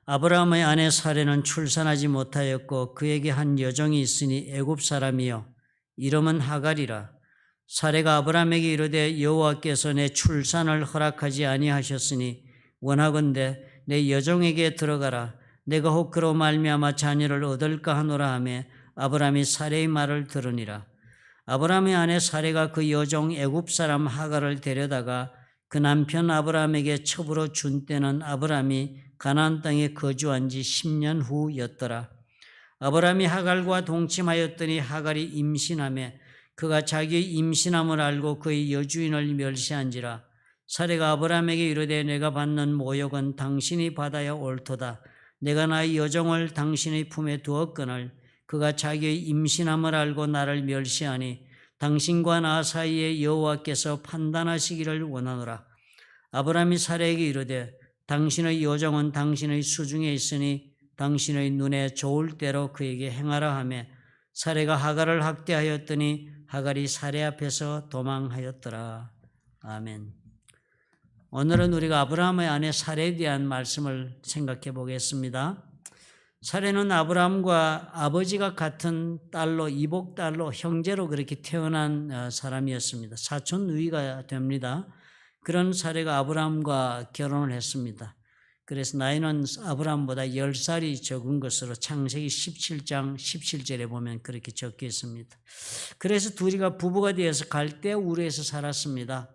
아브라함의 아내 사레는 출산하지 못하였고 그에게 한 여종이 있으니 애굽 사람이요 이름은 하갈이라. 사레가 아브라함에게 이르되 여호와께서 내 출산을 허락하지 아니하셨으니 원하건대 내 여종에게 들어가라. 내가 혹 그로 말미암아 자녀를 얻을까 하노라 하며 아브라함이 사레의 말을 들으니라. 아브라함의 아내 사레가 그 여종 애굽 사람 하갈을 데려다가 그 남편 아브라함에게 첩으로 준 때는 아브라함이 가나안 땅에 거주한 지 10년 후였더라. 아브라함이 하갈과 동침하였더니 하갈이 임신하며 그가 자기의 임신함을 알고 그의 여주인을 멸시한지라. 사레가 아브라함에게 이르되 내가 받는 모욕은 당신이 받아야 옳도다. 내가 나의 여종을 당신의 품에 두었거늘 그가 자기의 임신함을 알고 나를 멸시하니 당신과 나 사이에 여호와께서 판단하시기를 원하노라. 아브라함이 사레에게 이르되 당신의 여종은 당신의 수중에 있으니 당신의 눈에 좋을 대로 그에게 행하라 하며 사레가 하갈을 학대하였더니 하갈이 사레 앞에서 도망하였더라. 아멘. 오늘은 우리가 아브라함의 아내 사레에 대한 말씀을 생각해 보겠습니다. 사레는 아브라함과 아버지가 같은 딸로, 이복딸로, 형제로 그렇게 태어난 사람이었습니다. 사촌 누이가 됩니다. 그런 사레가 아브라함과 결혼을 했습니다. 그래서 나이는 아브라함보다 10살이 적은 것으로 창세기 17장 17절에 보면 그렇게 적혀 있습니다. 그래서 둘이가 부부가 되어서 갈대아 우르에서 살았습니다.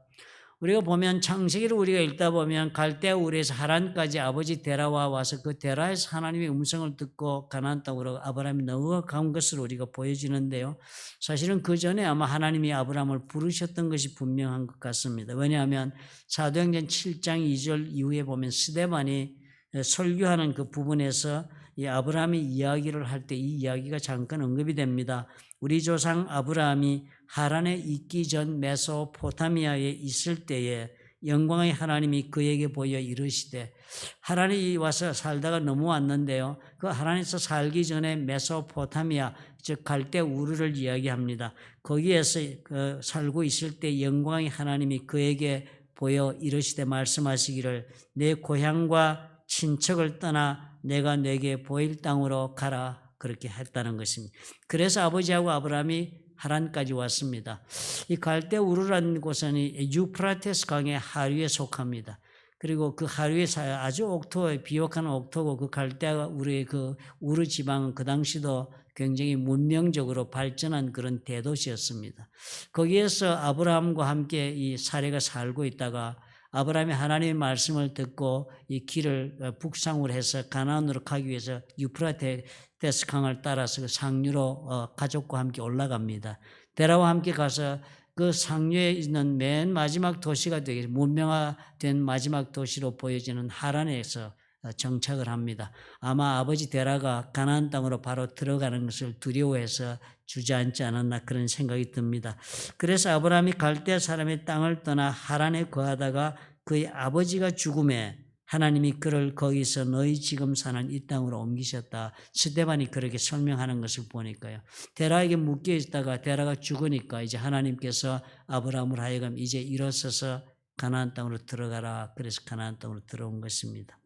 우리가 보면 창세기를 우리가 읽다 보면 갈대아 우르에서 하란까지 아버지 데라와 와서 그 데라에서 하나님의 음성을 듣고 가나안 땅으로 아브라함이 넘어간 것으로 우리가 보여지는데요. 사실은 그 전에 아마 하나님이 아브라함을 부르셨던 것이 분명한 것 같습니다. 왜냐하면 사도행전 7장 2절 이후에 보면 스데반이 설교하는 그 부분에서 이 아브라함이 이야기를 할 때 이 이야기가 잠깐 언급이 됩니다. 우리 조상 아브라함이 하란에 있기 전 메소포타미아에 있을 때에 영광의 하나님이 그에게 보여 이르시되, 하란에 와서 살다가 넘어왔는데요. 그 하란에서 살기 전에 메소포타미아, 즉 갈대 우르를 이야기합니다. 거기에서 살고 있을 때 영광의 하나님이 그에게 보여 이르시되 말씀하시기를 내 고향과 친척을 떠나 내가 내게 보일 땅으로 가라, 그렇게 했다는 것입니다. 그래서 아버지하고 아브라함이 하란까지 왔습니다. 이 갈대 우르라는 곳은 유프라테스 강의 하류에 속합니다. 그리고 그 하류에 아주 비옥한 옥토고 그 갈대 우르의 그 우르 지방은 그 당시도 굉장히 문명적으로 발전한 그런 대도시였습니다. 거기에서 아브라함과 함께 이 사레가 살고 있다가 아브라함이 하나님의 말씀을 듣고 이 길을 북상으로 해서 가나안으로 가기 위해서 유프라테스 강을 따라서 그 상류로 가족과 함께 올라갑니다. 데라와 함께 가서 그 상류에 있는 맨 마지막 도시가 되게 문명화된 마지막 도시로 보여지는 하란에서 정착을 합니다. 아마 아버지 데라가 가나안 땅으로 바로 들어가는 것을 두려워해서 주저앉지 않았나 그런 생각이 듭니다. 그래서 아브라함이 갈대아 사람의 땅을 떠나 하란에 거하다가 그의 아버지가 죽음에 하나님이 그를 거기서 너희 지금 사는 이 땅으로 옮기셨다. 스데반이 그렇게 설명하는 것을 보니까요. 데라에게 묶여 있다가 데라가 죽으니까 이제 하나님께서 아브라함을 하여금 이제 일어서서 가나안 땅으로 들어가라. 그래서 가나안 땅으로 들어온 것입니다.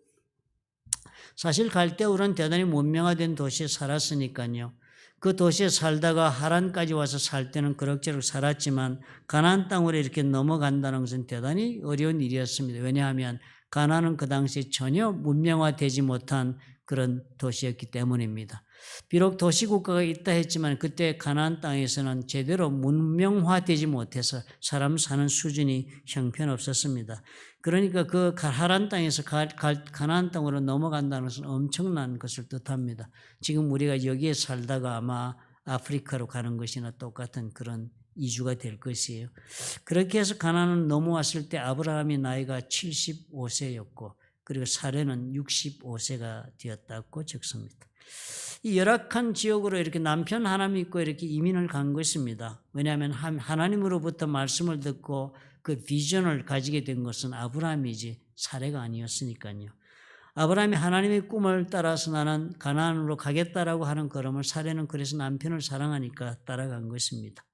사실 갈대우르는 대단히 문명화된 도시에 살았으니까요. 그 도시에 살다가 하란까지 와서 살 때는 그럭저럭 살았지만 가나안 땅으로 이렇게 넘어간다는 것은 대단히 어려운 일이었습니다. 왜냐하면 가나안은 그 당시에 전혀 문명화되지 못한 그런 도시였기 때문입니다. 비록 도시국가가 있다 했지만 그때 가나안 땅에서는 제대로 문명화되지 못해서 사람 사는 수준이 형편없었습니다. 그러니까 그 하란 땅에서 가나안 땅으로 넘어간다는 것은 엄청난 것을 뜻합니다. 지금 우리가 여기에 살다가 아마 아프리카로 가는 것이나 똑같은 그런 이주가 될 것이에요. 그렇게 해서 가나안을 넘어왔을 때 아브라함이 나이가 75세였고 그리고 사레는 65세가 되었다고 적습니다. 이 열악한 지역으로 이렇게 남편 하나 믿고 이렇게 이민을 간 것입니다. 왜냐하면 하나님으로부터 말씀을 듣고 그 비전을 가지게 된 것은 아브라함이지 사레가 아니었으니까요. 아브라함이 하나님의 꿈을 따라서 나는 가나안으로 가겠다라고 하는 걸음을 사레는 그래서 남편을 사랑하니까 따라간 것입니다.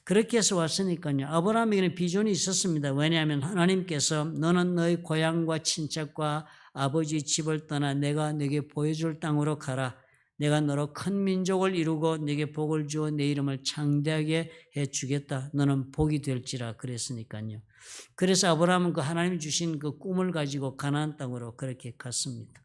그렇게 해서 왔으니까요. 아브라함에게는 비전이 있었습니다. 왜냐하면 하나님께서 너는 너의 고향과 친척과 아버지의 집을 떠나 내가 네게 보여줄 땅으로 가라. 내가 너로 큰 민족을 이루고 네게 복을 주어 내 이름을 창대하게 해주겠다. 너는 복이 될지라 그랬으니까요. 그래서 아브라함은 그 하나님이 주신 그 꿈을 가지고 가나안 땅으로 그렇게 갔습니다.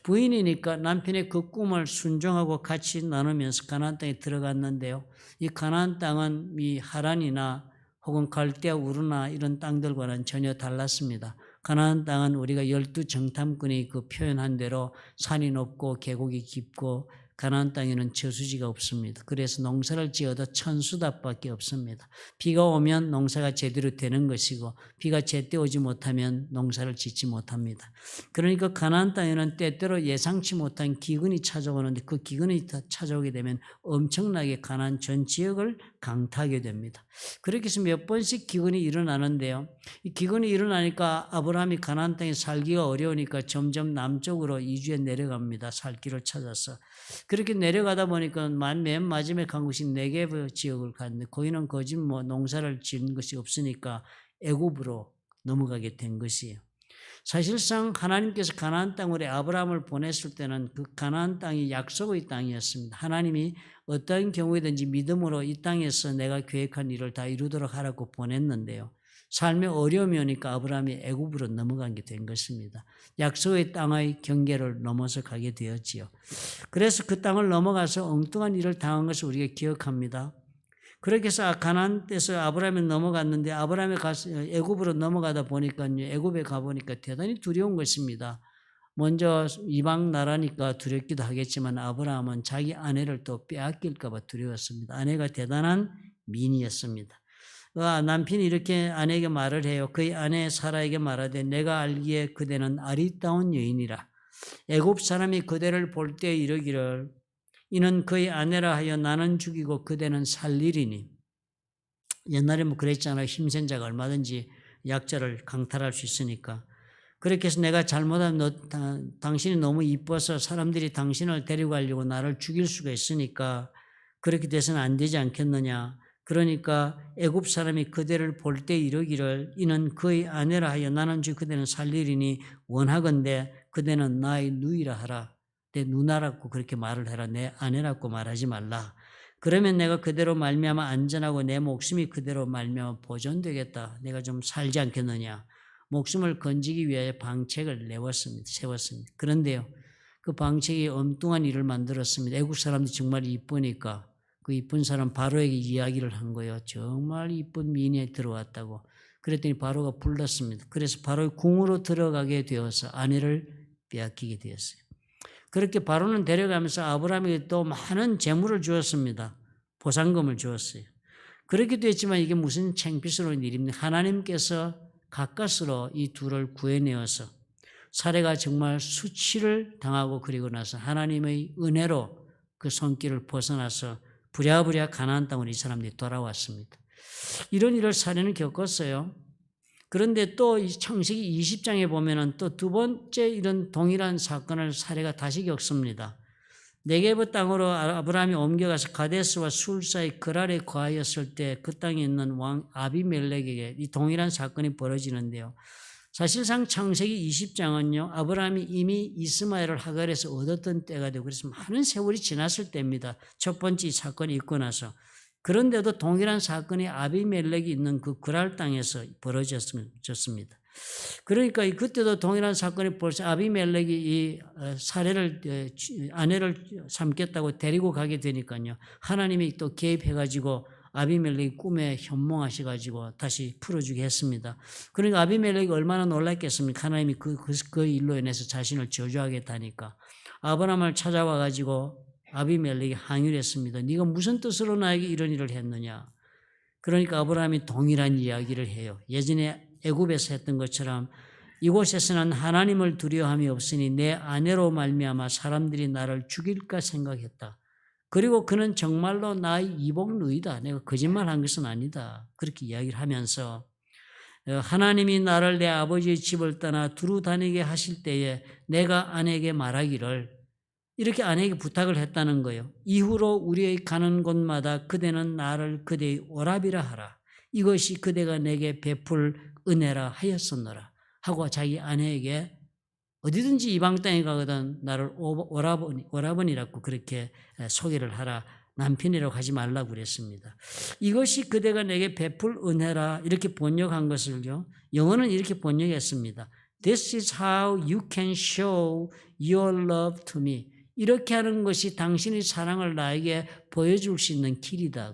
부인이니까 남편의 그 꿈을 순종하고 같이 나누면서 가나안 땅에 들어갔는데요. 이 가나안 땅은 이 하란이나 혹은 갈대아 우르나 이런 땅들과는 전혀 달랐습니다. 가나안 땅은 우리가 12정탐꾼이 그 표현한 대로 산이 높고 계곡이 깊고 가나안 땅에는 저수지가 없습니다. 그래서 농사를 지어도 천수답밖에 없습니다. 비가 오면 농사가 제대로 되는 것이고 비가 제때 오지 못하면 농사를 짓지 못합니다. 그러니까 가나안 땅에는 때때로 예상치 못한 기근이 찾아오는데 그 기근이 찾아오게 되면 엄청나게 가나안 전 지역을 강타하게 됩니다. 그렇게 해서 몇 번씩 기근이 일어나는데요. 이 기근이 일어나니까 아브라함이 가나안 땅에 살기가 어려우니까 점점 남쪽으로 이주해 내려갑니다. 살 길을 찾아서. 그렇게 내려가다 보니까 맨 마지막에 간 곳이 네게브 지역을 갔는데 거기는 거짓 농사를 지은 것이 없으니까 애굽으로 넘어가게 된 것이에요. 사실상 하나님께서 가나안 땅으로 아브라함을 보냈을 때는 그 가나안 땅이 약속의 땅이었습니다. 하나님이 어떤 경우에든지 믿음으로 이 땅에서 내가 계획한 일을 다 이루도록 하라고 보냈는데요. 삶의 어려움이 오니까 아브라함이 애굽으로 넘어간 게 된 것입니다. 약속의 땅의 경계를 넘어서 가게 되었지요. 그래서 그 땅을 넘어가서 엉뚱한 일을 당한 것을 우리가 기억합니다. 그렇게 해서 가나안 땅에서 아브라함이 넘어갔는데 아브라함이 가서 애굽으로 넘어가다 보니까요. 애굽에 가보니까 대단히 두려운 것입니다. 먼저 이방 나라니까 두렵기도 하겠지만 아브라함은 자기 아내를 또 빼앗길까 봐 두려웠습니다. 아내가 대단한 미인이었습니다. 남편이 이렇게 아내에게 말을 해요. 그의 아내 사라에게 말하되 내가 알기에 그대는 아리따운 여인이라. 애굽 사람이 그대를 볼 때 이르기를 이는 그의 아내라 하여 나는 죽이고 그대는 살리리니. 옛날에 그랬잖아요. 힘센 자가 얼마든지 약자를 강탈할 수 있으니까. 그렇게 해서 내가 잘못하면 당신이 너무 이뻐서 사람들이 당신을 데려가려고 나를 죽일 수가 있으니까 그렇게 돼서는 안 되지 않겠느냐. 그러니까 애굽 사람이 그대를 볼 때 이르기를 이는 그의 아내라 하여 나는 죽이고 그대는 살리리니 원하건대 그대는 나의 누이라 하라. 내 누나라고 그렇게 말을 해라. 내 아내라고 말하지 말라. 그러면 내가 그대로 말미암아 안전하고 내 목숨이 그대로 말미암아 보존되겠다. 내가 좀 살지 않겠느냐. 목숨을 건지기 위하여 방책을 세웠습니다. 그런데요. 그 방책이 엉뚱한 일을 만들었습니다. 애국 사람들이 정말 이쁘니까 그 이쁜 사람 바로에게 이야기를 한 거예요. 정말 이쁜 미인이 들어왔다고. 그랬더니 바로가 불렀습니다. 그래서 바로의 궁으로 들어가게 되어서 아내를 빼앗기게 되었어요. 그렇게 바로는 데려가면서 아브라함에게 또 많은 재물을 주었습니다. 보상금을 주었어요. 그렇기도 했지만 이게 무슨 창피스러운 일입니까? 하나님께서 가까스로 이 둘을 구해내어서 사례가 정말 수치를 당하고 그리고 나서 하나님의 은혜로 그 손길을 벗어나서 부랴부랴 가나안 땅으로 이 사람들이 돌아왔습니다. 이런 일을 사례는 겪었어요. 그런데 또 이 창세기 20장에 보면은 또 두 번째 이런 동일한 사건을 사례가 다시 겪습니다. 네게브 땅으로 아브라함이 옮겨가서 가데스와 술 사이 그랄에 거하였을 때 그 땅에 있는 왕 아비멜렉에게 이 동일한 사건이 벌어지는데요. 사실상 창세기 20장은요. 아브라함이 이미 이스마엘을 하갈에서 얻었던 때가 되고 그래서 많은 세월이 지났을 때입니다. 첫 번째 사건이 있고 나서. 그런데도 동일한 사건이 아비멜렉이 있는 그 그랄 땅에서 벌어졌습니다. 그러니까 그때도 동일한 사건이 벌써 아비멜렉이 이 아내를 삼겠다고 데리고 가게 되니까요. 하나님이 또 개입해가지고 아비멜렉이 꿈에 현몽하셔가지고 다시 풀어주게 했습니다. 그러니까 아비멜렉이 얼마나 놀랐겠습니까? 하나님이 그 일로 인해서 자신을 저주하겠다니까. 아브라함을 찾아와가지고 아비멜렉이 항의를 했습니다. 네가 무슨 뜻으로 나에게 이런 일을 했느냐. 그러니까 아브라함이 동일한 이야기를 해요. 예전에 애굽에서 했던 것처럼 이곳에서는 하나님을 두려워함이 없으니 내 아내로 말미암아 사람들이 나를 죽일까 생각했다. 그리고 그는 정말로 나의 이복누이다. 내가 거짓말한 것은 아니다. 그렇게 이야기를 하면서 하나님이 나를 내 아버지의 집을 떠나 두루 다니게 하실 때에 내가 아내에게 말하기를 이렇게 아내에게 부탁을 했다는 거예요. 이후로 우리의 가는 곳마다 그대는 나를 그대의 오라비라 하라. 이것이 그대가 내게 베풀 은혜라 하였었노라. 하고 자기 아내에게 어디든지 이방 땅에 가거든 나를 오라버니라고 그렇게 소개를 하라. 남편이라고 하지 말라고 그랬습니다. 이것이 그대가 내게 베풀 은혜라 이렇게 번역한 것을요. 영어는 이렇게 번역했습니다. This is how you can show your love to me. 이렇게 하는 것이 당신의 사랑을 나에게 보여줄 수 있는 길이다.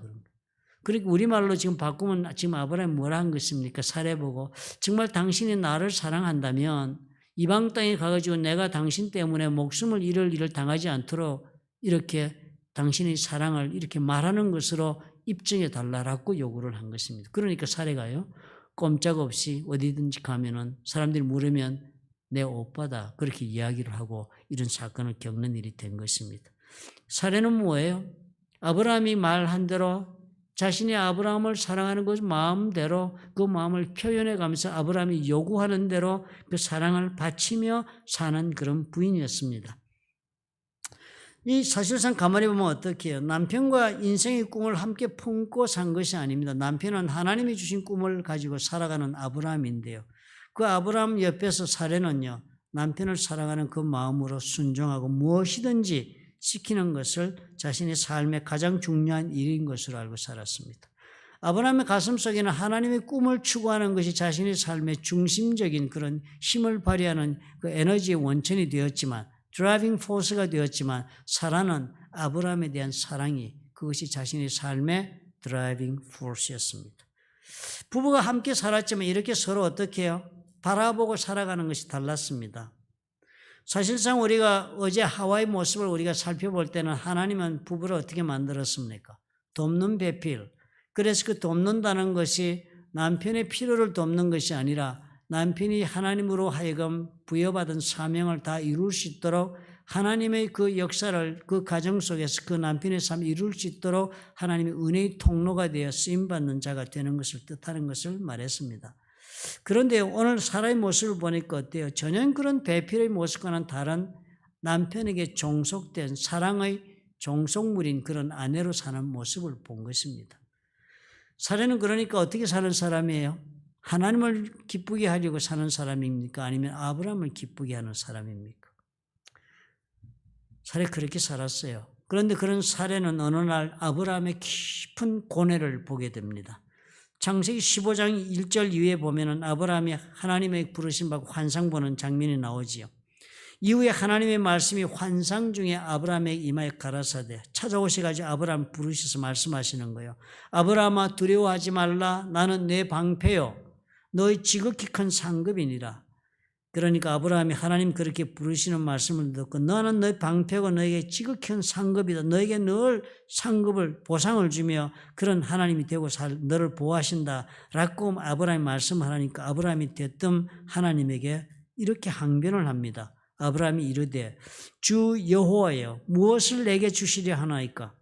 그러니까 우리말로 지금 바꾸면 지금 아브라함이 뭐라 한 것입니까? 살해보고 정말 당신이 나를 사랑한다면 이방 땅에 가가지고 내가 당신 때문에 목숨을 잃을 일을 당하지 않도록 이렇게 당신의 사랑을 이렇게 말하는 것으로 입증해 달라고 요구를 한 것입니다. 그러니까 사례가요. 꼼짝없이 어디든지 가면은 사람들이 물으면 내 오빠다 그렇게 이야기를 하고 이런 사건을 겪는 일이 된 것입니다. 사례는 뭐예요? 아브라함이 말한 대로 자신이 아브라함을 사랑하는 것 마음대로 그 마음을 표현해 가면서 아브라함이 요구하는 대로 그 사랑을 바치며 사는 그런 부인이었습니다. 이 사실상 가만히 보면 어떻게 해요? 남편과 인생의 꿈을 함께 품고 산 것이 아닙니다. 남편은 하나님이 주신 꿈을 가지고 살아가는 아브라함인데요. 그 아브라함 옆에서 사례는요. 남편을 사랑하는 그 마음으로 순종하고 무엇이든지 시키는 것을 자신의 삶의 가장 중요한 일인 것으로 알고 살았습니다. 아브라함의 가슴속에는 하나님의 꿈을 추구하는 것이 자신의 삶의 중심적인 그런 힘을 발휘하는 그 에너지의 원천이 되었지만 드라이빙 포스가 되었지만 사라는 아브라함에 대한 사랑이 그것이 자신의 삶의 드라이빙 포스였습니다. 부부가 함께 살았지만 이렇게 서로 어떻게 해요? 바라보고 살아가는 것이 달랐습니다. 사실상 우리가 어제 하와이 모습을 우리가 살펴볼 때는 하나님은 부부를 어떻게 만들었습니까? 돕는 배필. 그래서 그 돕는다는 것이 남편의 필요를 돕는 것이 아니라 남편이 하나님으로 하여금 부여받은 사명을 다 이룰 수 있도록 하나님의 그 역사를 그 가정 속에서 그 남편의 삶을 이룰 수 있도록 하나님의 은혜의 통로가 되어 쓰임받는 자가 되는 것을 뜻하는 것을 말했습니다. 그런데 오늘 사라의 모습을 보니까 어때요? 전혀 그런 배필의 모습과는 다른 남편에게 종속된 사랑의 종속물인 그런 아내로 사는 모습을 본 것입니다. 사라는 그러니까 어떻게 사는 사람이에요? 하나님을 기쁘게 하려고 사는 사람입니까? 아니면 아브라함을 기쁘게 하는 사람입니까? 사례 그렇게 살았어요. 그런데 그런 사례는 어느 날 아브라함의 깊은 고뇌를 보게 됩니다. 창세기 15장 1절 이후에 보면은 아브라함이 하나님의 부르심 받고 환상 보는 장면이 나오지요. 이후에 하나님의 말씀이 환상 중에 아브라함에게 임하여 가라사대 찾아오셔가지고 아브라함 부르셔서 말씀하시는 거예요. 아브라함아 두려워하지 말라. 나는 내 방패요. 너의 지극히 큰 상급이니라. 그러니까 아브라함이 하나님 그렇게 부르시는 말씀을 듣고 너는 너의 방패고 너에게 지극히 큰 상급이다. 너에게 늘 상급을 보상을 주며 그런 하나님이 되고 너를 보호하신다. 라고 아브라함이 말씀하니까 아브라함이 대뜸 하나님에게 이렇게 항변을 합니다. 아브라함이 이르되 주 여호와여 무엇을 내게 주시려 하나이까?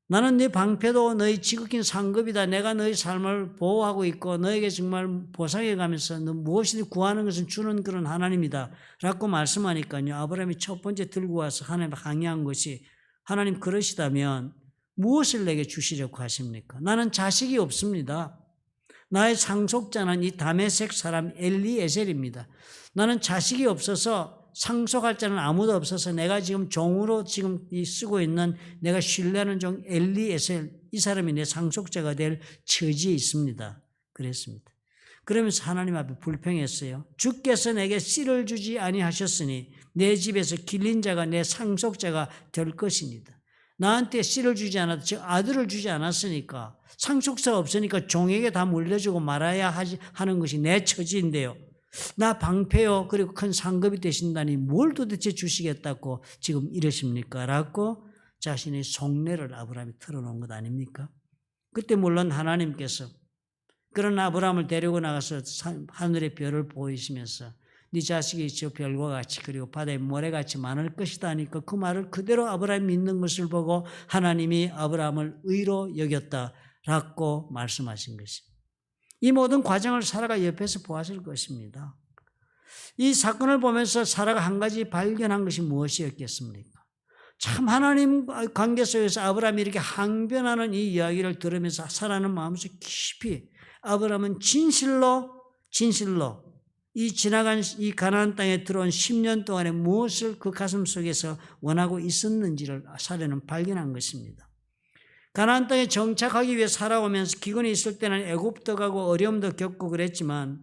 나는 네 방패도 너희 지극히 상급이다. 내가 너희 삶을 보호하고 있고 너에게 정말 보상해 가면서 너 무엇이든 구하는 것은 주는 그런 하나님이다. 라고 말씀하니까요. 아브라함이 첫 번째 들고 와서 하나님을 항의한 것이 하나님 그러시다면 무엇을 내게 주시려고 하십니까? 나는 자식이 없습니다. 나의 상속자는 이 다메섹 사람 엘리에셀입니다. 나는 자식이 없어서 상속할 자는 아무도 없어서 내가 지금 종으로 지금 쓰고 있는 내가 신뢰하는 종 엘리에셀 이 사람이 내 상속자가 될 처지에 있습니다. 그랬습니다. 그러면서 하나님 앞에 불평했어요. 주께서 내게 씨를 주지 아니하셨으니 내 집에서 길린 자가 내 상속자가 될 것입니다. 나한테 씨를 주지 않았다. 즉 아들을 주지 않았으니까 상속자가 없으니까 종에게 다 물려주고 말아야 하는 것이 내 처지인데요. 나 방패요 그리고 큰 상급이 되신다니 뭘 도대체 주시겠다고 지금 이러십니까? 라고 자신의 속내를 아브라함이 털어놓은 것 아닙니까? 그때 물론 하나님께서 그런 아브라함을 데리고 나가서 하늘의 별을 보이시면서 네 자식이 저 별과 같이 그리고 바다의 모래같이 많을 것이다 하니까 그 말을 그대로 아브라함이 믿는 것을 보고 하나님이 아브라함을 의로 여겼다라고 말씀하신 것입니다. 이 모든 과정을 사라가 옆에서 보았을 것입니다. 이 사건을 보면서 사라가 한 가지 발견한 것이 무엇이었겠습니까? 참 하나님 관계 속에서 아브라함이 이렇게 항변하는 이 이야기를 들으면서 사라는 마음속에 깊이 아브라함은 진실로 이 지나간 이 가나안 땅에 들어온 10년 동안에 무엇을 그 가슴 속에서 원하고 있었는지를 사례는 발견한 것입니다. 가나안 땅에 정착하기 위해 살아오면서 기근이 있을 때는 애굽도 가고 어려움도 겪고 그랬지만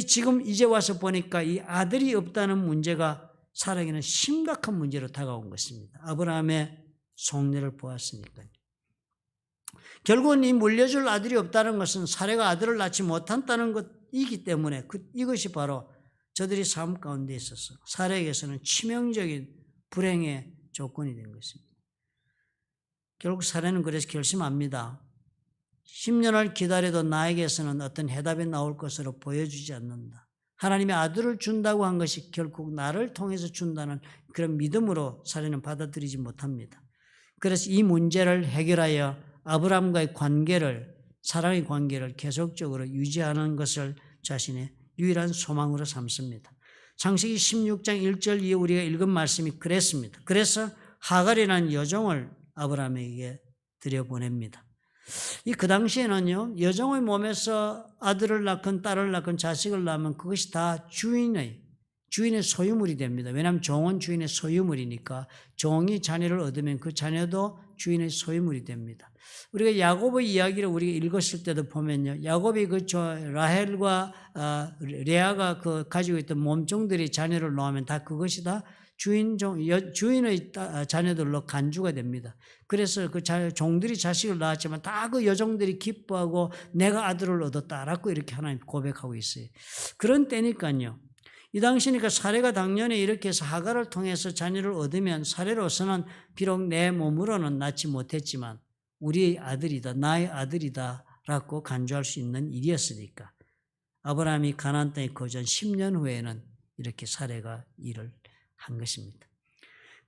지금 이제 와서 보니까 이 아들이 없다는 문제가 사라에게는 심각한 문제로 다가온 것입니다. 아브라함의 속내를 보았으니까요. 결국은 이 물려줄 아들이 없다는 것은 사레가 아들을 낳지 못한다는 것이기 때문에 이것이 바로 저들이 삶 가운데 있어서 사레에게서는 치명적인 불행의 조건이 된 것입니다. 결국 사레는 그래서 결심합니다. 10년을 기다려도 나에게서는 어떤 해답이 나올 것으로 보여주지 않는다. 하나님의 아들을 준다고 한 것이 결국 나를 통해서 준다는 그런 믿음으로 사레는 받아들이지 못합니다. 그래서 이 문제를 해결하여 아브라함과의 관계를, 사랑의 관계를 계속적으로 유지하는 것을 자신의 유일한 소망으로 삼습니다. 창세기 16장 1절 이후 우리가 읽은 말씀이 그랬습니다. 그래서 하갈이라는 여종을 아브라함에게 들여보냅니다. 그 당시에는요, 여종의 몸에서 아들을 낳건 딸을 낳건 자식을 낳으면 그것이 다 주인의 소유물이 됩니다. 왜냐하면 종은 주인의 소유물이니까 종이 자녀를 얻으면 그 자녀도 주인의 소유물이 됩니다. 우리가 야곱의 이야기를 우리가 읽었을 때도 보면요, 야곱이 라헬과 레아가 가지고 있던 몸종들이 자녀를 낳으면 다 그것이 다 주인의 자녀들로 간주가 됩니다. 그래서 그 종들이 자식을 낳았지만 다 그 여종들이 기뻐하고 내가 아들을 얻었다라고 이렇게 하나님 고백하고 있어요. 그런 때니까요. 이 당시니까 사레가 당연히 이렇게 해서 하갈을 통해서 자녀를 얻으면 사레로서는 비록 내 몸으로는 낳지 못했지만 우리의 아들이다, 나의 아들이다 라고 간주할 수 있는 일이었으니까 아브라함이 가나안 땅에 거주한 10년 후에는 이렇게 사레가 일을 한 것입니다.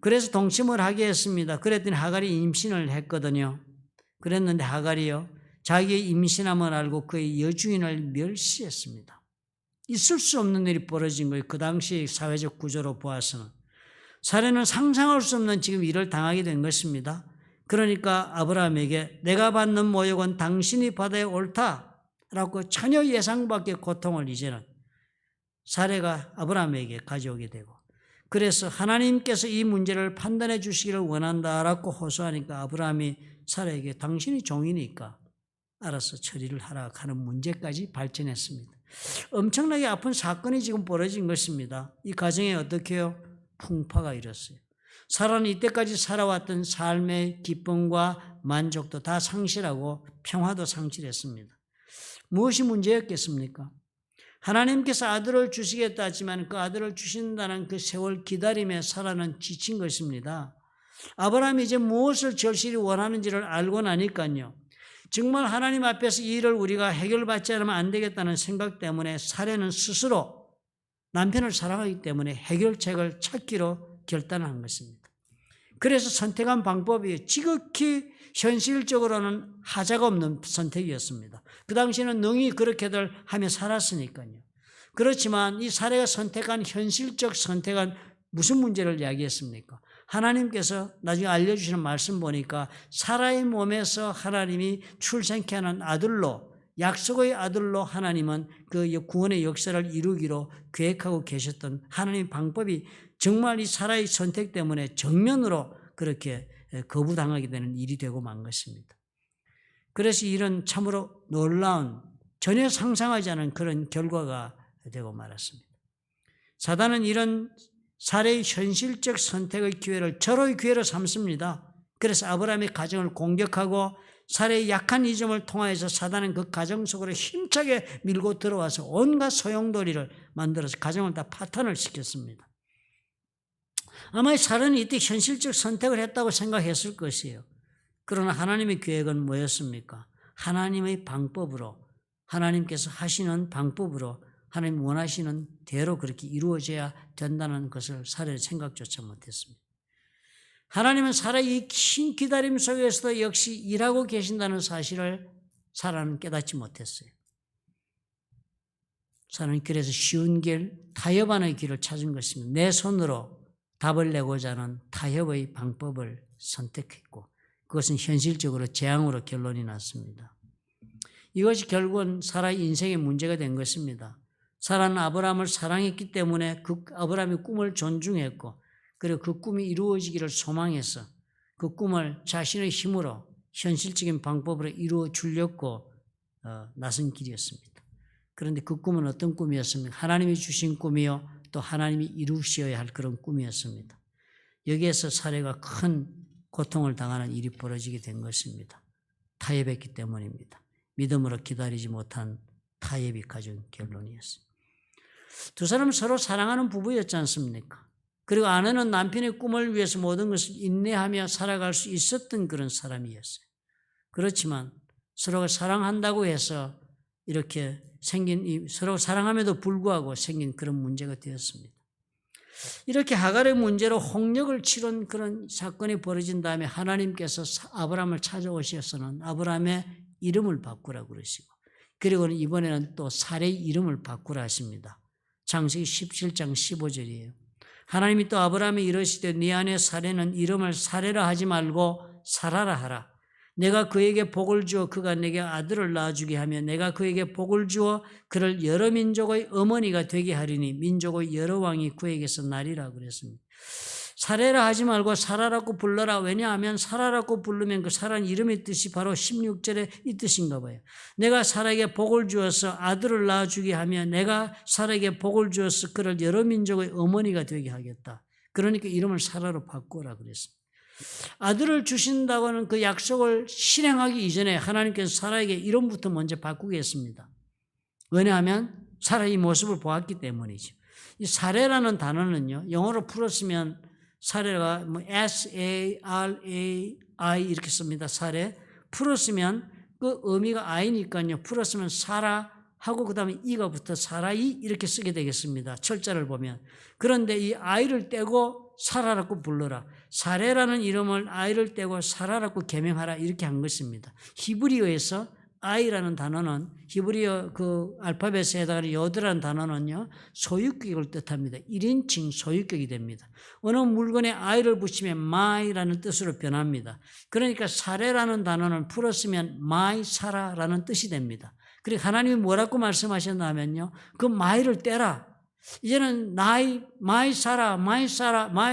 그래서 동침을 하게 했습니다. 그랬더니 하갈이 임신을 했거든요. 그랬는데 하갈이요, 자기의 임신함을 알고 그의 여주인을 멸시했습니다. 있을 수 없는 일이 벌어진 거예요. 그 당시 사회적 구조로 보아서는. 사레는 상상할 수 없는 지금 일을 당하게 된 것입니다. 그러니까 아브라함에게 내가 받는 모욕은 당신이 받아야 옳다라고 전혀 예상 밖의 고통을 이제는 사레가 아브라함에게 가져오게 되고, 그래서 하나님께서 이 문제를 판단해 주시기를 원한다라고 호소하니까 아브라함이 사레에게 당신이 종이니까 알아서 처리를 하라 하는 문제까지 발전했습니다. 엄청나게 아픈 사건이 지금 벌어진 것입니다. 이 가정에 어떻게 해요? 풍파가 일었어요. 사라는 이때까지 살아왔던 삶의 기쁨과 만족도 다 상실하고 평화도 상실했습니다. 무엇이 문제였겠습니까? 하나님께서 아들을 주시겠다 했지만 그 아들을 주신다는 그 세월 기다림에 사라는 지친 것입니다. 아브라함이 이제 무엇을 절실히 원하는지를 알고 나니까요, 정말 하나님 앞에서 이 일을 우리가 해결받지 않으면 안 되겠다는 생각 때문에 사레는 스스로 남편을 사랑하기 때문에 해결책을 찾기로 결단한 것입니다. 그래서 선택한 방법이 지극히 현실적으로는 하자가 없는 선택이었습니다. 그 당시에는 능히 그렇게들 하며 살았으니까요. 그렇지만 이 사레가 선택한 현실적 선택은 무슨 문제를 이야기했습니까? 하나님께서 나중에 알려주시는 말씀 보니까 사라의 몸에서 하나님이 출생케 하는 아들로, 약속의 아들로 하나님은 그 구원의 역사를 이루기로 계획하고 계셨던 하나님의 방법이 정말 이 사라의 선택 때문에 정면으로 그렇게 거부당하게 되는 일이 되고 만 것입니다. 그래서 이런 참으로 놀라운, 전혀 상상하지 않은 그런 결과가 되고 말았습니다. 사단은 이런 사레의 현실적 선택의 기회를 절호의 기회로 삼습니다. 그래서 아브라함의 가정을 공격하고 사레의 약한 이 점을 통하여서 사단은 그 가정 속으로 힘차게 밀고 들어와서 온갖 소용돌이를 만들어서 가정을 다 파탄을 시켰습니다. 아마 사레는 이때 현실적 선택을 했다고 생각했을 것이에요. 그러나 하나님의 계획은 뭐였습니까? 하나님의 방법으로, 하나님께서 하시는 방법으로, 하나님 원하시는 대로 그렇게 이루어져야 된다는 것을 사레는 생각조차 못했습니다. 하나님은 사라의 이 긴 기다림 속에서도 역시 일하고 계신다는 사실을 사라는 깨닫지 못했어요. 사라는 그래서 쉬운 길, 타협안의 길을 찾은 것입니다. 내 손으로 답을 내고자 하는 타협의 방법을 선택했고 그것은 현실적으로 재앙으로 결론이 났습니다. 이것이 결국은 사라의 인생의 문제가 된 것입니다. 사라는 아브라함을 사랑했기 때문에 그 아브라함의 꿈을 존중했고 그리고 그 꿈이 이루어지기를 소망해서 그 꿈을 자신의 힘으로 현실적인 방법으로 이루어 주려고 나선 길이었습니다. 그런데 그 꿈은 어떤 꿈이었습니까? 하나님이 주신 꿈이요 또 하나님이 이루셔야 할 그런 꿈이었습니다. 여기에서 사례가 큰 고통을 당하는 일이 벌어지게 된 것입니다. 타협했기 때문입니다. 믿음으로 기다리지 못한 타협이 가져온 결론이었습니다. 두 사람은 서로 사랑하는 부부였지 않습니까? 그리고 아내는 남편의 꿈을 위해서 모든 것을 인내하며 살아갈 수 있었던 그런 사람이었어요. 그렇지만 서로가 사랑한다고 해서 이렇게 생긴, 서로 사랑함에도 불구하고 생긴 그런 문제가 되었습니다. 이렇게 하갈의 문제로 홍역을 치른 그런 사건이 벌어진 다음에 하나님께서 아브라함을 찾아오셔서는 아브라함의 이름을 바꾸라고 그러시고 그리고는 이번에는 또 사레의 이름을 바꾸라 하십니다. 창세기 17장 15절이에요. 하나님이 또 아브라함이 이르시되 네 아내 사레는 이름을 사레라 하지 말고 사라라 하라. 내가 그에게 복을 주어 그가 내게 아들을 낳아주게 하며 내가 그에게 복을 주어 그를 여러 민족의 어머니가 되게 하리니 민족의 여러 왕이 그에게서 나리라 그랬습니다. 사레라 하지 말고 사라라고 불러라. 왜냐하면 사라라고 부르면 그 사라는 이름의 뜻이 바로 16절에 이 뜻인가 봐요. 내가 사라에게 복을 주어서 아들을 낳아주게 하며 내가 사라에게 복을 주어서 그를 여러 민족의 어머니가 되게 하겠다. 그러니까 이름을 사라로 바꾸라 그랬습니다. 아들을 주신다고는 그 약속을 실행하기 이전에 하나님께서 사라에게 이름부터 먼저 바꾸겠습니다. 왜냐하면 사라의 모습을 보았기 때문이죠. 이 사레라는 단어는요, 영어로 풀었으면 사레가 S-A-R-A-I 이렇게 씁니다. 사레. 풀었으면 그 의미가 I니까요. 풀었으면 사라 하고 그 다음에 이가 붙어 사라이 이렇게 쓰게 되겠습니다. 철자를 보면. 그런데 이 I를 떼고 사라라고 불러라. 사레라는 이름을 I를 떼고 사라라고 개명하라 이렇게 한 것입니다. 히브리어에서 I라는 단어는 히브리어 그 알파벳에 해당하는 여드라는 단어는요 소유격을 뜻합니다. 1인칭 소유격이 됩니다. 어느 물건에 I를 붙이면 my라는 뜻으로 변합니다. 그러니까 사레라는 단어는 풀었으면 my 사라라는 뜻이 됩니다. 그리고 하나님이 뭐라고 말씀하셨냐면요 그 my를 떼라. 이제는 마이 사라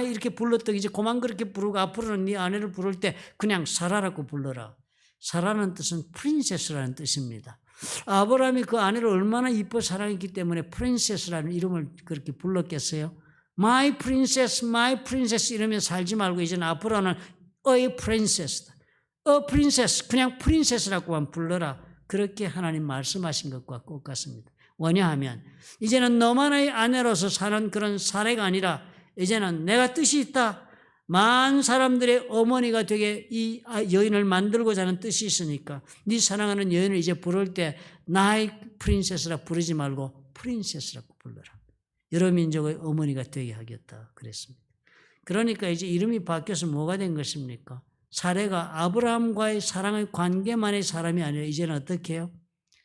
이렇게 불렀더니 이제 그만 그렇게 부르고 앞으로는 네 아내를 부를 때 그냥 사라라고 불러라. 사라는 뜻은 프린세스라는 뜻입니다. 아브라함이 그 아내를 얼마나 이뻐 사랑했기 때문에 프린세스라는 이름을 그렇게 불렀겠어요. My princess 이러면 살지 말고 이제는 앞으로는 a princess다. a princess 그냥 프린세스라고만 불러라. 그렇게 하나님 말씀하신 것과 똑같습니다. 왜냐하면 이제는 너만의 아내로서 사는 그런 사례가 아니라 이제는 내가 뜻이 있다. 만 사람들의 어머니가 되게 이 여인을 만들고자 하는 뜻이 있으니까 네 사랑하는 여인을 이제 부를 때 나의 프린세스라 부르지 말고 프린세스라고 불러라. 여러 민족의 어머니가 되게 하겠다 그랬습니다. 그러니까 이제 이름이 바뀌어서 뭐가 된 것입니까? 사례가 아브라함과의 사랑의 관계만의 사람이 아니라 이제는 어떻게 해요?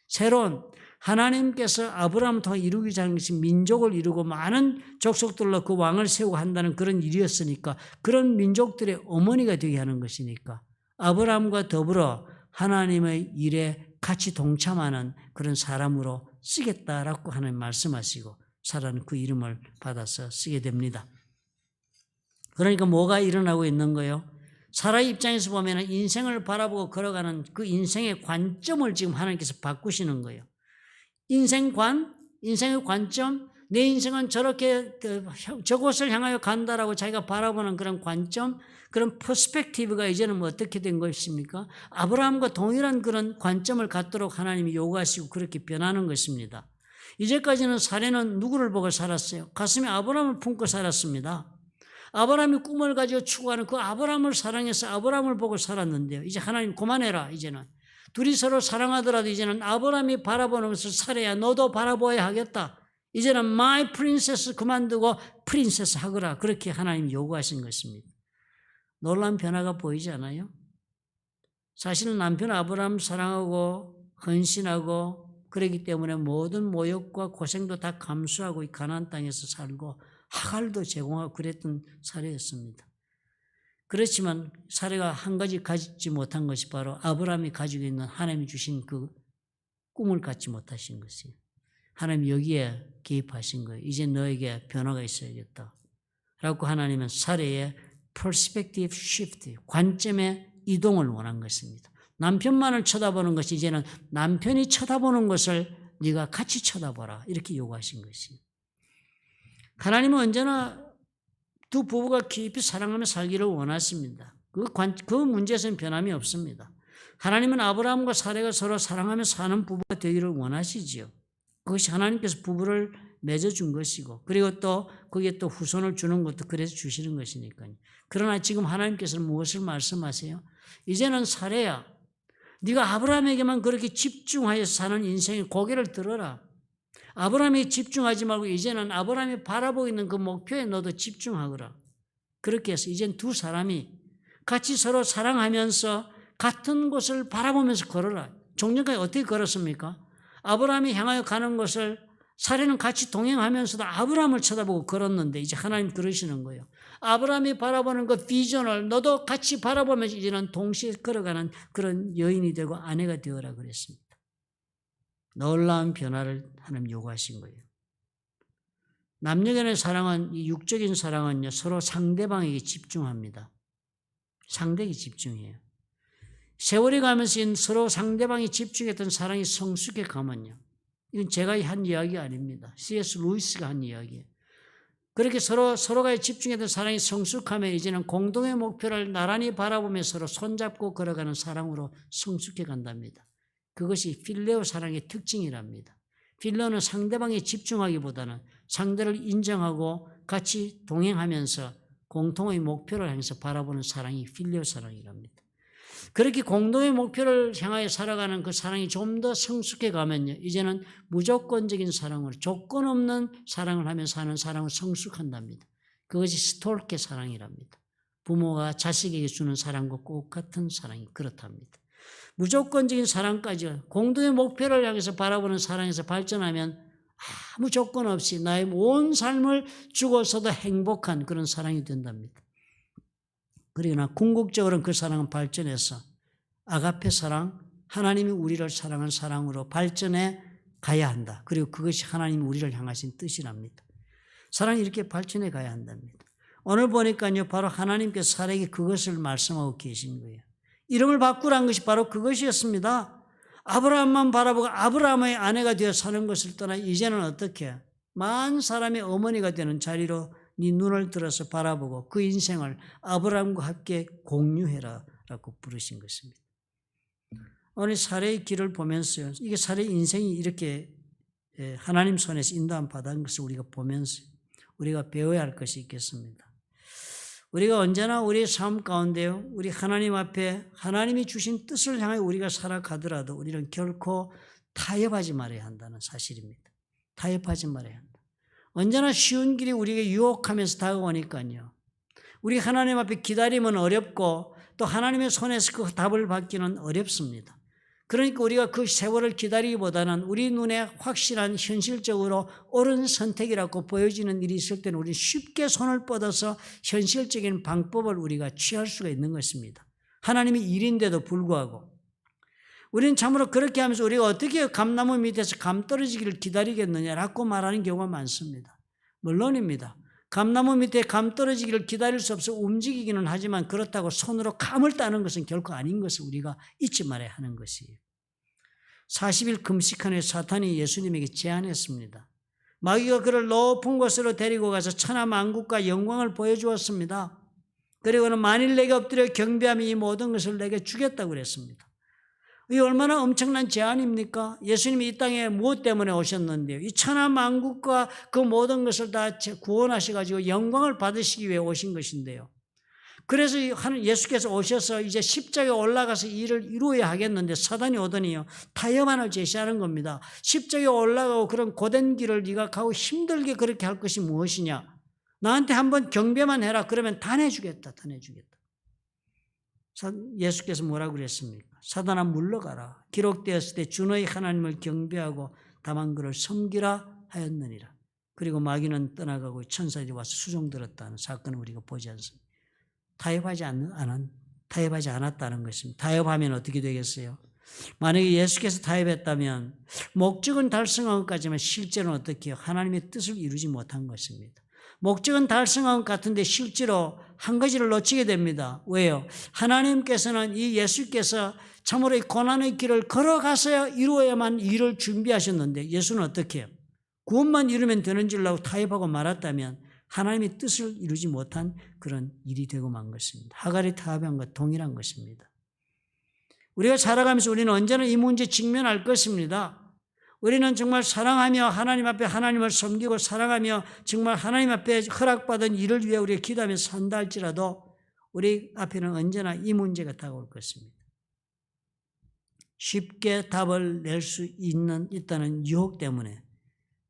새로운 하나님께서 아브라함을 통해 이루고자 하는 것이 민족을 이루고 많은 족속들로 그 왕을 세우고 한다는 그런 일이었으니까 그런 민족들의 어머니가 되게 하는 것이니까 아브라함과 더불어 하나님의 일에 같이 동참하는 그런 사람으로 쓰겠다라고 하나님 말씀하시고 사라는 그 이름을 받아서 쓰게 됩니다. 그러니까 뭐가 일어나고 있는 거예요? 사라의 입장에서 보면 인생을 바라보고 걸어가는 그 인생의 관점을 지금 하나님께서 바꾸시는 거예요. 인생의 관점, 내 인생은 저렇게 저곳을 향하여 간다라고 자기가 바라보는 그런 관점, 그런 퍼스펙티브가 이제는 뭐 어떻게 된 것입니까? 아브라함과 동일한 그런 관점을 갖도록 하나님이 요구하시고 그렇게 변하는 것입니다. 이제까지는 사례는 누구를 보고 살았어요? 가슴에 아브라함을 품고 살았습니다. 아브라함이 꿈을 가지고 추구하는 그 아브라함을 사랑해서 아브라함을 보고 살았는데요. 이제 하나님 그만해라 이제는. 둘이 서로 사랑하더라도 이제는 아브라함이 바라보는 것을 사례야 너도 바라보아야 하겠다. 이제는 my princess 그만두고 프린세스 하거라. 그렇게 하나님이 요구하신 것입니다. 놀라운 변화가 보이지 않아요? 사실은 남편 아브라함 사랑하고 헌신하고 그러기 때문에 모든 모욕과 고생도 다 감수하고 이 가나안 땅에서 살고 하갈도 제공하고 그랬던 사례였습니다. 그렇지만 사례가 한 가지 가지지 못한 것이 바로 아브라함이 가지고 있는 하나님이 주신 그 꿈을 갖지 못하신 것이에요. 하나님 여기에 개입하신 거예요. 이제 너에게 변화가 있어야겠다. 라고 하나님은 사례의 perspective shift, 관점의 이동을 원한 것입니다. 남편만을 쳐다보는 것이 이제는 남편이 쳐다보는 것을 네가 같이 쳐다보라. 이렇게 요구하신 것이에요. 하나님은 언제나 두 부부가 깊이 사랑하며 살기를 원하십니다. 그 문제에서는 변함이 없습니다. 하나님은 아브라함과 사레가 서로 사랑하며 사는 부부가 되기를 원하시지요. 그것이 하나님께서 부부를 맺어준 것이고, 그리고 또 거기에 또 후손을 주는 것도 그래서 주시는 것이니까요. 그러나 지금 하나님께서는 무엇을 말씀하세요? 이제는 사레야, 네가 아브라함에게만 그렇게 집중하여 사는 인생의 고개를 들어라. 아브라함에 집중하지 말고 이제는 아브라함이 바라보고 있는 그 목표에 너도 집중하거라. 그렇게 해서 이젠 두 사람이 같이 서로 사랑하면서 같은 곳을 바라보면서 걸어라. 종전까지 어떻게 걸었습니까? 아브라함이 향하여 가는 것을 사례는 같이 동행하면서도 아브라함을 쳐다보고 걸었는데 이제 하나님 그러시는 거예요. 아브라함이 바라보는 그 비전을 너도 같이 바라보면서 이제는 동시에 걸어가는 그런 여인이 되고 아내가 되어라 그랬습니다. 놀라운 변화를 하나님 요구하신 거예요. 남녀간의 사랑은, 이 육적인 사랑은요, 서로 상대방에게 집중합니다. 상대에게 집중해요. 세월이 가면서 서로 상대방이 집중했던 사랑이 성숙해 가면요. 이건 제가 한 이야기 아닙니다. C.S. 루이스가 한 이야기예요. 그렇게 서로가 집중했던 사랑이 성숙하면 이제는 공동의 목표를 나란히 바라보며 서로 손잡고 걸어가는 사랑으로 성숙해 간답니다. 그것이 필레오 사랑의 특징이랍니다. 필레오는 상대방에 집중하기보다는 상대를 인정하고 같이 동행하면서 공통의 목표를 향해서 바라보는 사랑이 필레오 사랑이랍니다. 그렇게 공동의 목표를 향하여 살아가는 그 사랑이 좀 더 성숙해 가면요, 이제는 무조건적인 사랑으로, 조건 없는 사랑을 하며 사는 사랑을 성숙한답니다. 그것이 스톨케 사랑이랍니다. 부모가 자식에게 주는 사랑과 똑같은 사랑이 그렇답니다. 무조건적인 사랑까지 공동의 목표를 향해서 바라보는 사랑에서 발전하면 아무 조건 없이 나의 온 삶을 주고서도 행복한 그런 사랑이 된답니다. 그러나 궁극적으로는 그 사랑은 발전해서 아가페 사랑, 하나님이 우리를 사랑한 사랑으로 발전해 가야 한다. 그리고 그것이 하나님이 우리를 향하신 뜻이랍니다. 사랑이 이렇게 발전해 가야 한답니다. 오늘 보니까요, 바로 하나님께서 사례에게 그것을 말씀하고 계신 거예요. 이름을 바꾸라는 것이 바로 그것이었습니다. 아브라함만 바라보고 아브라함의 아내가 되어 사는 것을 떠나 이제는 어떻게 만 사람의 어머니가 되는 자리로 네 눈을 들어서 바라보고 그 인생을 아브라함과 함께 공유해라 라고 부르신 것입니다. 오늘 사례의 길을 보면서요, 이게 사례 인생이 이렇게 하나님 손에서 인도함 받은 것을 우리가 보면서 우리가 배워야 할 것이 있겠습니다. 우리가 언제나 우리의 삶 가운데요, 우리 하나님 앞에 하나님이 주신 뜻을 향해 우리가 살아가더라도 우리는 결코 타협하지 말아야 한다는 사실입니다. 타협하지 말아야 한다. 언제나 쉬운 길이 우리에게 유혹하면서 다가오니까요, 우리 하나님 앞에 기다리면 어렵고 또 하나님의 손에서 그 답을 받기는 어렵습니다. 그러니까 우리가 그 세월을 기다리기보다는 우리 눈에 확실한 현실적으로 옳은 선택이라고 보여지는 일이 있을 때는 우리는 쉽게 손을 뻗어서 현실적인 방법을 우리가 취할 수가 있는 것입니다. 하나님의 일인데도 불구하고 우리는 참으로 그렇게 하면서 우리가 어떻게 감나무 밑에서 감 떨어지기를 기다리겠느냐라고 말하는 경우가 많습니다. 물론입니다. 감나무 밑에 감 떨어지기를 기다릴 수 없어 움직이기는 하지만 그렇다고 손으로 감을 따는 것은 결코 아닌 것을 우리가 잊지 말아야 하는 것이에요. 40일 금식한 후에 사탄이 예수님에게 제안했습니다. 마귀가 그를 높은 곳으로 데리고 가서 천하만국과 영광을 보여주었습니다. 그리고는 만일 내게 엎드려 경배하면 이 모든 것을 내게 주겠다고 그랬습니다. 이 얼마나 엄청난 제안입니까? 예수님이 이 땅에 무엇 때문에 오셨는데요? 이 천하만국과 그 모든 것을 다 구원하셔가지고 영광을 받으시기 위해 오신 것인데요. 그래서 예수께서 오셔서 이제 십자가에 올라가서 이 일을 이루어야 하겠는데 사단이 오더니요, 타협안을 제시하는 겁니다. 십자가에 올라가고 그런 고된 길을 네가 가고 힘들게 그렇게 할 것이 무엇이냐? 나한테 한번 경배만 해라. 그러면 다 내주겠다. 다 내주겠다. 예수께서 뭐라고 그랬습니까? 사단아 물러가라. 기록되었을 때 주 너희 하나님을 경배하고 다만 그를 섬기라 하였느니라. 그리고 마귀는 떠나가고 천사들이 와서 수종들었다는 사건을 우리가 보지 않습니다. 타협하지 않았다는 것입니다. 타협하면 어떻게 되겠어요? 만약에 예수께서 타협했다면 목적은 달성한 것 같지만 실제로는 어떻게 해요? 하나님의 뜻을 이루지 못한 것입니다. 목적은 달성한 것 같은데 실제로 한 가지를 놓치게 됩니다. 왜요? 하나님께서는 이 예수께서 참으로 이 고난의 길을 걸어가서야 이루어야만 일을 준비하셨는데 예수는 어떻게 해요? 구원만 이루면 되는 줄 알고 타협하고 말았다면 하나님의 뜻을 이루지 못한 그런 일이 되고 만 것입니다. 하갈이 타협한 것 동일한 것입니다. 우리가 살아가면서 우리는 언제나 이 문제에 직면할 것입니다. 우리는 정말 사랑하며 하나님 앞에 하나님을 섬기고 사랑하며 정말 하나님 앞에 허락받은 일을 위해 우리가 기도하며 산다 할지라도 우리 앞에는 언제나 이 문제가 다가올 것입니다. 쉽게 답을 낼 수 있다는 유혹 때문에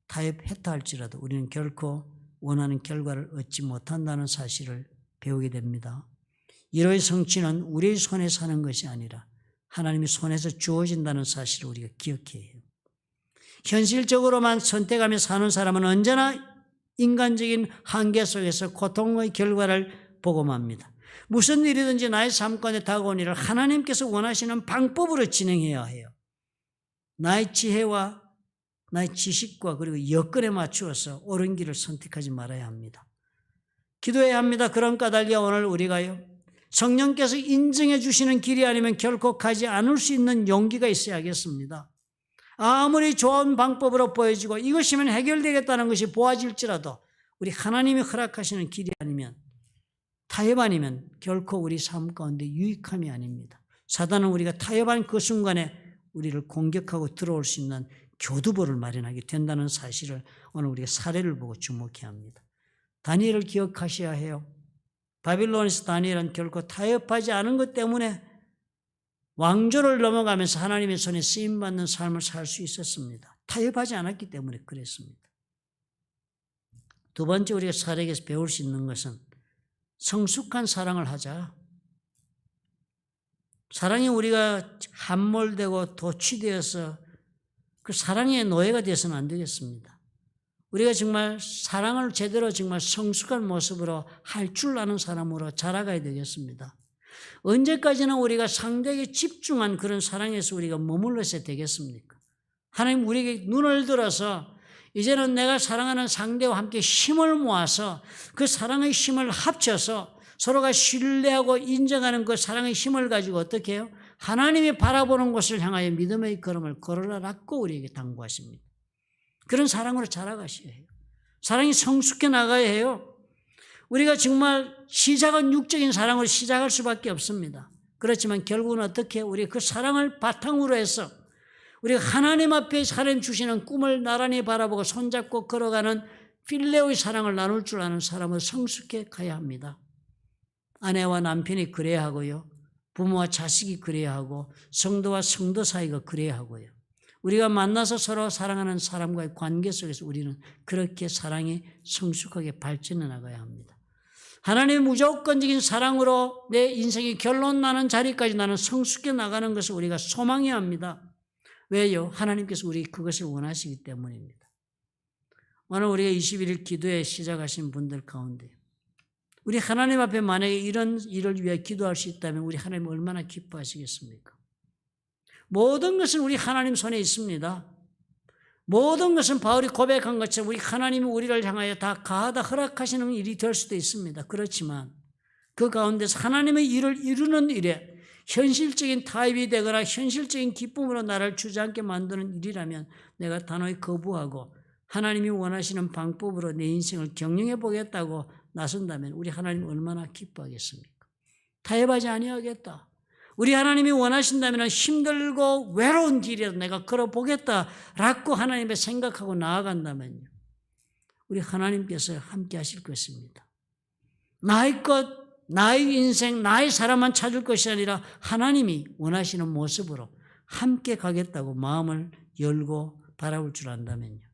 타협했다 할지라도 우리는 결코 원하는 결과를 얻지 못한다는 사실을 배우게 됩니다. 이로의 성취는 우리의 손에 사는 것이 아니라 하나님의 손에서 주어진다는 사실을 우리가 기억해야 해요. 현실적으로만 선택하며 사는 사람은 언제나 인간적인 한계 속에서 고통의 결과를 보고 맙니다. 무슨 일이든지 나의 삶 가운데 다가온 일을 하나님께서 원하시는 방법으로 진행해야 해요. 나의 지혜와 나의 지식과 그리고 여건에 맞추어서 옳은 길을 선택하지 말아야 합니다. 기도해야 합니다. 그런 까닭이야 오늘 우리가요. 성령께서 인정해 주시는 길이 아니면 결코 가지 않을 수 있는 용기가 있어야겠습니다. 아무리 좋은 방법으로 보여지고 이것이면 해결되겠다는 것이 보아질지라도 우리 하나님이 허락하시는 길이 아니면 타협 아니면 결코 우리 삶 가운데 유익함이 아닙니다. 사단은 우리가 타협한 그 순간에 우리를 공격하고 들어올 수 있는 교두보를 마련하게 된다는 사실을 오늘 우리가 사례를 보고 주목해야 합니다. 다니엘을 기억하셔야 해요. 바빌론에서 다니엘은 결코 타협하지 않은 것 때문에 왕조를 넘어가면서 하나님의 손에 쓰임받는 삶을 살 수 있었습니다. 타협하지 않았기 때문에 그랬습니다. 두 번째 우리가 사례에서 배울 수 있는 것은 성숙한 사랑을 하자. 사랑이 우리가 함몰되고 도취되어서 그 사랑의 노예가 되어서는 안 되겠습니다. 우리가 정말 사랑을 제대로 정말 성숙한 모습으로 할 줄 아는 사람으로 자라가야 되겠습니다. 언제까지나 우리가 상대에게 집중한 그런 사랑에서 우리가 머물러서 되겠습니까? 하나님 우리에게 눈을 들어서 이제는 내가 사랑하는 상대와 함께 힘을 모아서 그 사랑의 힘을 합쳐서 서로가 신뢰하고 인정하는 그 사랑의 힘을 가지고 어떻게 해요? 하나님이 바라보는 곳을 향하여 믿음의 걸음을 걸으라고 우리에게 당부하십니다. 그런 사랑으로 자라가셔야 해요. 사랑이 성숙해 나가야 해요. 우리가 정말 시작은 육적인 사랑으로 시작할 수밖에 없습니다. 그렇지만 결국은 어떻게 우리 그 사랑을 바탕으로 해서 우리가 하나님 앞에 하나님 주시는 꿈을 나란히 바라보고 손잡고 걸어가는 필레오의 사랑을 나눌 줄 아는 사람은 성숙해 가야 합니다. 아내와 남편이 그래야 하고요. 부모와 자식이 그래야 하고 성도와 성도 사이가 그래야 하고요. 우리가 만나서 서로 사랑하는 사람과의 관계 속에서 우리는 그렇게 사랑이 성숙하게 발전해 나가야 합니다. 하나님의 무조건적인 사랑으로 내 인생이 결론 나는 자리까지 나는 성숙해 나가는 것을 우리가 소망해야 합니다. 왜요? 하나님께서 우리 그것을 원하시기 때문입니다. 오늘 우리가 21일 기도에 시작하신 분들 가운데 우리 하나님 앞에 만약에 이런 일을 위해 기도할 수 있다면 우리 하나님 얼마나 기뻐하시겠습니까? 모든 것은 우리 하나님 손에 있습니다. 모든 것은 바울이 고백한 것처럼 우리 하나님이 우리를 향하여 다 가하다 허락하시는 일이 될 수도 있습니다. 그렇지만 그 가운데서 하나님의 일을 이루는 일에 현실적인 타협이 되거나 현실적인 기쁨으로 나를 주저앉게 만드는 일이라면 내가 단호히 거부하고 하나님이 원하시는 방법으로 내 인생을 경영해 보겠다고 나선다면 우리 하나님 얼마나 기뻐하겠습니까? 타협하지 아니하겠다. 우리 하나님이 원하신다면 힘들고 외로운 길이라도 내가 걸어보겠다라고 하나님의 생각하고 나아간다면요. 우리 하나님께서 함께 하실 것입니다. 나의 것, 나의 인생, 나의 사람만 찾을 것이 아니라 하나님이 원하시는 모습으로 함께 가겠다고 마음을 열고 바라볼 줄 안다면요.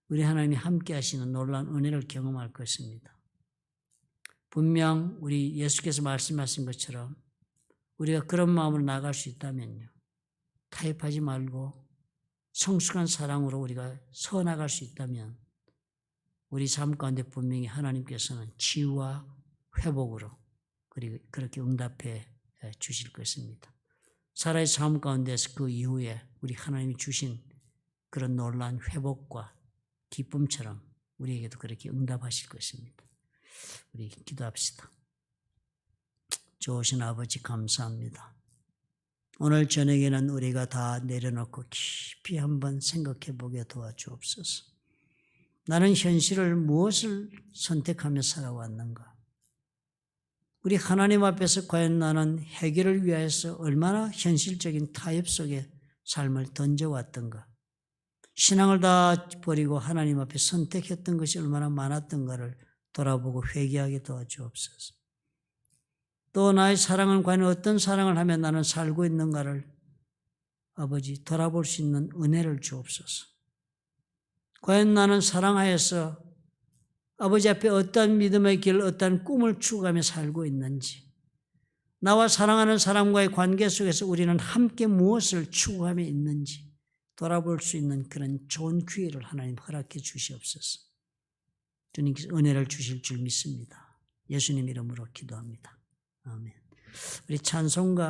우리 하나님이 함께 하시는 놀라운 은혜를 경험할 것입니다. 분명 우리 예수께서 말씀하신 것처럼 우리가 그런 마음으로 나갈 수 있다면요. 타협하지 말고 성숙한 사랑으로 우리가 서 나갈 수 있다면 우리 삶 가운데 분명히 하나님께서는 치유와 회복으로 그리고 그렇게 응답해 주실 것입니다. 사라의 삶 가운데서 그 이후에 우리 하나님이 주신 그런 놀라운 회복과 기쁨처럼 우리에게도 그렇게 응답하실 것입니다. 우리 기도합시다. 좋으신 아버지 감사합니다. 오늘 저녁에는 우리가 다 내려놓고 깊이 한번 생각해 보게 도와주옵소서. 나는 현실을 무엇을 선택하며 살아왔는가? 우리 하나님 앞에서 과연 나는 해결을 위하여서 얼마나 현실적인 타협 속에 삶을 던져왔던가? 신앙을 다 버리고 하나님 앞에 선택했던 것이 얼마나 많았던가를 돌아보고 회개하게 도와주옵소서. 또 나의 사랑은 과연 어떤 사랑을 하며 나는 살고 있는가를 아버지 돌아볼 수 있는 은혜를 주옵소서. 과연 나는 사랑하여서 아버지 앞에 어떠한 믿음의 길, 어떠한 꿈을 추구하며 살고 있는지, 나와 사랑하는 사람과의 관계 속에서 우리는 함께 무엇을 추구하며 있는지 돌아볼 수 있는 그런 좋은 기회를 하나님 허락해 주시옵소서. 주님께서 은혜를 주실 줄 믿습니다. 예수님 이름으로 기도합니다. 아멘. 우리 찬송가